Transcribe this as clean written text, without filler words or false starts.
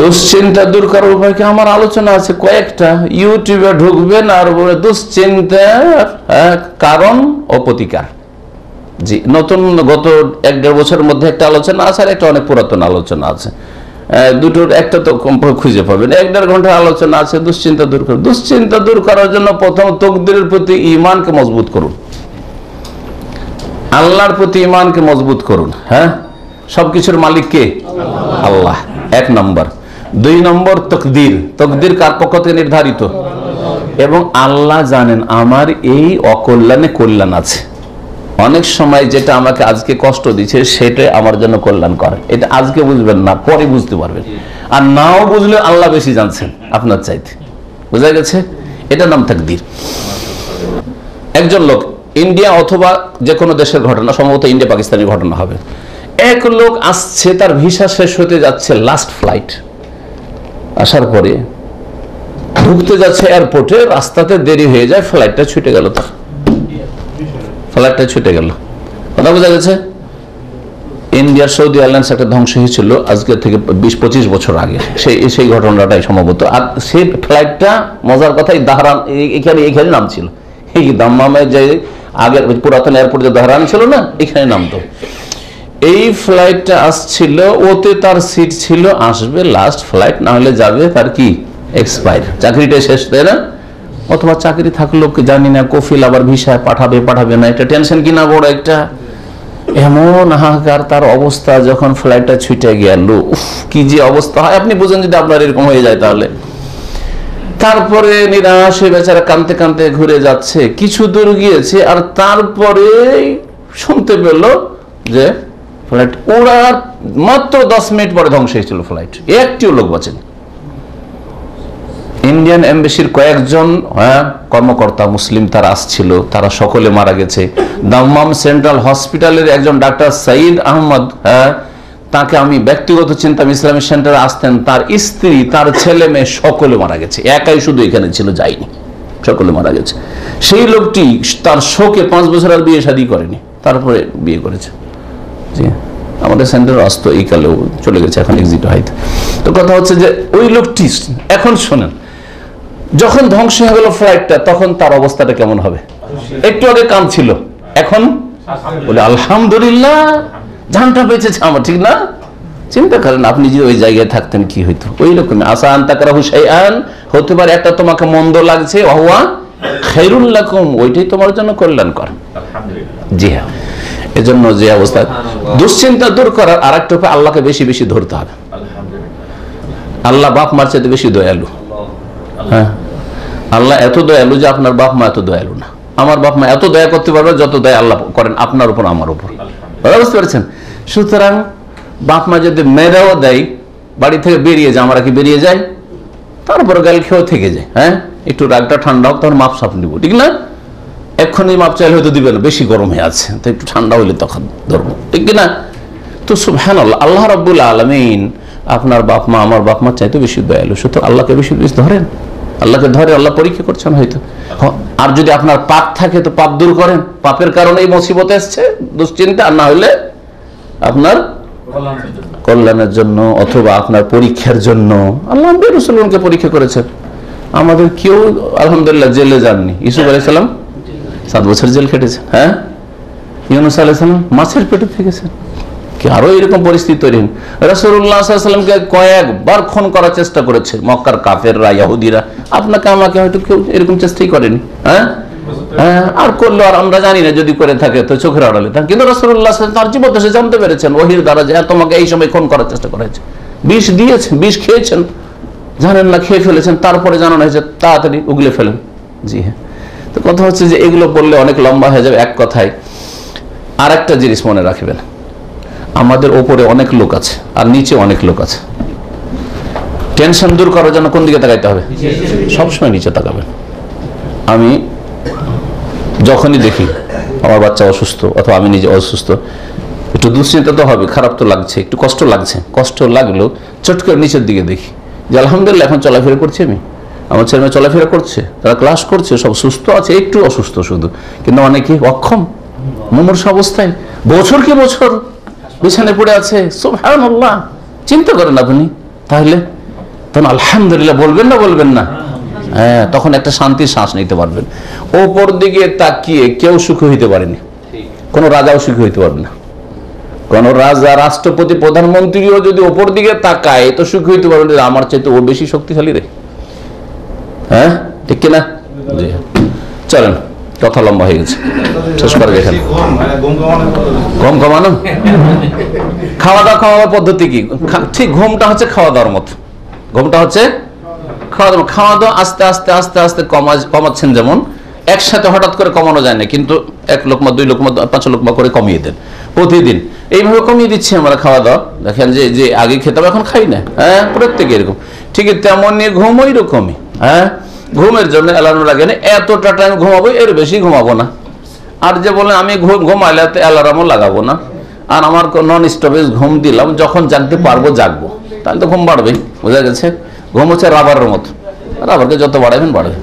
দুশ্চিন্তা দূর করার উপায় কি? আমার আলোচনা আছে কয়েকটা। ইউটিউবে ঢুকবেন আর দুশ্চিন্তার কারণ ও প্রতিকার। জি, নতুন গত 1-1.5 বছরের মধ্যে একটা আলোচনা আছে, আর একটা অনেক পুরাতন আলোচনা আছে। দুটোর একটা তো খুঁজে পাবেন। 1-1.5 ঘন্টার আলোচনা আছে দুশ্চিন্তা দূর করা। দুশ্চিন্তা দূর করার জন্য প্রথম তকদিরের প্রতি ঈমানকে মজবুত করুন, আল্লাহর প্রতি ঈমানকে মজবুত করুন। হ্যাঁ, সবকিছুর মালিক কে? আল্লাহ, 1 নম্বর। 2 নম্বর তকদির। তকদির কার পক্ষ থেকে নির্ধারিত? এবং আল্লাহ জানেন আমার এই অকল্যাণে কল্যাণ আছে। অনেক সময় যেটা আমাকে আজকে কষ্ট দিচ্ছে সেটাই আমার জন্য কল্যাণ করে। এটা আজকে বুঝবেন না, পরে বুঝতে পারবেন। আর নাও বুঝলে আল্লাহ বেশি জানছেন আপনার চাইতে। বুঝা গেছে? এটা নাম তাকদীর। একজন লোক, ইন্ডিয়া অথবা যে কোনো দেশের ঘটনা, সম্ভবত ইন্ডিয়া পাকিস্তানের ঘটনা হবে। এক লোক আসছে, তার ভিসা শেষ হতে যাচ্ছে, লাস্ট ফ্লাইট। আসার পরে ঢুকতে যাচ্ছে এয়ারপোর্টে, রাস্তাতে দেরি হয়ে যায়, ফ্লাইটটা ছুটে গেল। তার ফ্লাইটটা ছুটে গেল। কথা বোঝা গেছে? ইন্ডিয়ার সৌদি এয়ারলাইন্স একটা ধ্বংস হয়েছিল আজকে থেকে 20-25 বছর আগে, সেই ঘটনাটাই সম্ভবত। আর সেই ফ্লাইটটা, মজার কথাই, দাহরান এখানে নামছিল। এই দাম্মামে যে আগের পুরাতন এয়ারপোর্ট যে দাহরান ছিল না, এখানে নামতো। এই ফ্লাইটটা আসছিল, ওতে তার সিট ছিল, আসবে লাস্ট ফ্লাইট, না হলে যাবে তার কি এক্সপায়ার, চাকরিটা শেষ, তাই না? অথবা চাকরি থাকলো জানি না, কফিল আবার ভিসায় পাঠাবে না, এটা টেনশন কিনা বড় একটা। এমন হাহাকার তার অবস্থা যখন ফ্লাইটটা ছুটে গেল, কি যে অবস্থা হয় আপনি বুঝেন যদি আপনার এরকম হয়ে যায় তাহলে। তারপরে নিরাশ হয়ে বেচারা কাঁদতে কাঁদতে ঘুরে যাচ্ছে, কিছু দূর গিয়েছে, আর তারপরে শুনতে পেল যে ফ্লাইট ওড়ার মাত্র 10 মিনিট পরে ধ্বংস হয়েছিল ফ্লাইট, একটিও লোক বাঁচেনি। ইন্ডিয়ান এমবেসির কয়েকজন কর্মকর্তা মুসলিম তারা আসছিল, তারা সকলে মারা গেছে। দাম্মাম সেন্ট্রাল হসপিটালের একজন ডাক্তার সাইদ আহমদ, তাকে আমি ব্যক্তিগত চিন্তা, ইসলামিক সেন্টারে আসতেন, তার স্ত্রী, তার ছেলে মেয়ে সকলে মারা গেছে। একাই শুধু এখানে ছিল, যায়নি, সকলে মারা গেছে। সেই লোকটি তার শোকে 5 বছর আর বিয়ে শাদী করেনি, তারপরে বিয়ে করেছে। জি, আমাদের সেন্টারে আসতো, এই কালেও চলে গেছে, এখন এক্সিট হয়তো। তো কথা হচ্ছে যে ওই লোকটি, এখন শোনেন, যখন ধ্বংস হয়ে গেল ফ্লাইটটা, তখন তার অবস্থাটা কেমন হবে? একটু আগে কাঁদছিল, এখন বলে আলহামদুলিল্লাহ, জানটা বেঁচেছে আমার, ঠিক না? চিন্তা করেন আপনি যদি ওই জায়গায় থাকতেন কি হইতো? ওই রকম আসা আনতাকরাহু শাইআন, হতে পারে একটা তোমাকে মন্দ লাগছে, ওয়া খায়রুল লাকুম, ওইটাই তোমার জন্য কল্যাণকর। জি হ্যাঁ, এজন্য যে অবস্থা, দুশ্চিন্তা দূর করার আরেকটা উপায়, আল্লাহকে বেশি বেশি ধরতে হবে। আল্লাহ বাপ মার চাইতে বেশি দয়ালু। হ্যাঁ, আল্লাহ এত দয়ালু যে আপনার বাপ মা এত দয়ালু না। আমার বাপ মা এত দয়া করতে পারবে যত দয়া আল্লাহ করেন আপনার উপর, আমার উপর। বুঝতে পারছেন? সুতরাং বাপ মা যদি মেয়েরাও দেয়, বাড়ি থেকে বেরিয়ে যায়, আমরা কি বেরিয়ে যাই, তারপর গাল খেয়েও থেকে যায়। হ্যাঁ, একটু রাগটা ঠান্ডা হোক, তখন মাপ সাপ নিব, ঠিক না? এক্ষুনি মাপ চাইলে হয়তো দিবে না, বেশি গরম হয়ে আছে, তো একটু ঠান্ডা হইলে তখন ধরবো, ঠিক কিনা? তো সুবহানাল্লাহ, আল্লাহ রাব্বুল আলামিন আপনার বাপ মা, আমার বাপ মা চাইতে বেশি দয়ালু। সুতরাং আল্লাহকে বেশি বেশি ধরেন, আল্লাহকে ধরে, আল্লাহ পরীক্ষা করছেন হয়তো। আর যদি আপনার পাপ থাকে তো পাপ দূর করেন, পাপের কারণে এই মুসিবত এসছে, দুশ্চিন্তা, আর না হলে আপনার কল্যাণের জন্য অথবা আপনার পরীক্ষার জন্য। আল্লাহ রাসূলকে পরীক্ষা করেছেন, আমাদের কেউ আলহামদুলিল্লাহ জেলে যাননি। ইউসুফ আলাইহিস সালাম 7 বছর জেল খেটেছেন। হ্যাঁ, ইউনূস আলাইহিস সালাম মাছের পেটে থেকেছেন। আরো এরকম পরিস্থিতি তৈরি। রাসূলুল্লাহ সাল্লাল্লাহু আলাইহি ওয়াসাল্লামকে কয়েকবার খুন করার চেষ্টা করেছে মক্কার কাফেররা, ইহুদিরা। আপনাকে আমাকে হয়তো কেউ এরকম চেষ্টাই করেনি। হ্যাঁ, আর করলো, আর আমরা জানি না, যদি করে থাকে তো চোখের আড়ালে। কিন্তু রাসূলুল্লাহ সাল্লাল্লাহু আলাইহি ওয়াসাল্লাম তার জীবদ্দশায় জানতে পেরেছেন ওহীর দ্বারা যে তোমাকে এই সময় খুন করার চেষ্টা করা হয়েছে। বিষ দিয়েছেন, বিষ খেয়েছেন, জানেন না, খেয়ে ফেলেছেন, তারপরে জানানো হয়েছে তাড়াতাড়ি উগলে ফেলেন। জি হ্যাঁ, তো কথা হচ্ছে যে এগুলো বললে অনেক লম্বা হয়ে যাবে। এক কথায় আর একটা জিনিস মনে রাখবেন, আমাদের ওপরে অনেক লোক আছে আর নিচে অনেক লোক আছে। টেনশন দূর করার জন্য কোন দিকে তাকাইতে হবে? সবসময় নিচে তাকাবেন। আমি যখনই দেখি আমার বাচ্চা অসুস্থ অথবা আমি নিজে অসুস্থ, একটু দুশ্চিন্তা তো হবে, খারাপ তো লাগছে, একটু কষ্ট লাগছে। কষ্ট লাগলো চট করে নিচের দিকে দেখি যে আলহামদুলিল্লাহ এখন চলাফেরা করছি, আমি, আমার ছেলে মেয়ে চলাফেরা করছে, তারা ক্লাস করছে, সব সুস্থ আছে, একটু অসুস্থ শুধু। কিন্তু অনেকে অক্ষম, মুমূর্ষু অবস্থায়, বছর কি বছর বিছানায় পড়ে আছে, সুবহানাল্লাহ, চিন্তা করেন আপনি। তাহলে তখন আলহামদুলিল্লাহ বলবেন না বলবেন না? হ্যাঁ, তখন একটা শান্তির শ্বাস নিতে পারবেন। ওপর দিকে তাকিয়ে কেউ সুখী হইতে পারেনি, কোন রাজাও সুখী হইতে পারবে না। কোন রাজা, রাষ্ট্রপতি, প্রধানমন্ত্রীও যদি ওপর দিকে তাকায় তো সুখী হইতে পারবে না, আমার চাইতে ও বেশি শক্তিশালী রে। হ্যাঁ, ঠিক কিনা? জি। চলেন, কথা লম্বা হয়ে গেছে, শেষ করে দেখেন। ঘুম কমানো, খাওয়া দাওয়া খাওয়ার পদ্ধতি কি? ঠিক ঘুমটা হচ্ছে খাওয়া দাওয়ার মতো। ঘুমটা হচ্ছে খাওয়া দাওয়া আস্তে আস্তে আস্তে আস্তে কমাচ্ছেন। যেমন একসাথে হঠাৎ করে কমানো যায় না, কিন্তু 1 লোকমা 2 লোকমা 5 লোকমা করে কমিয়ে দেন প্রতিদিন। এইভাবে কমিয়ে দিচ্ছি আমরা খাওয়া দাওয়া। দেখেন যে আগে খেতাম এখন খাই না। হ্যাঁ, প্রত্যেকে এরকম। ঠিক তেমনই ঘুম ওই রকমই। হ্যাঁ, ঘুমের জন্য অ্যালার্ম লাগে না, এতটা টাইম ঘুমাবো, এর বেশি ঘুমাবো না। আর যে বলেন আমি ঘুমাইলে অ্যালার্মও লাগাবো না, আর আমার নন স্টপেজ ঘুম দিলাম, যখন জাগতে পারবো জাগবো, তাহলে তো ঘুম বাড়বেই। বোঝা গেছে? ঘুম হচ্ছে রাবারের মতো, রাবারকে যত বাড়াবেন বাড়বে।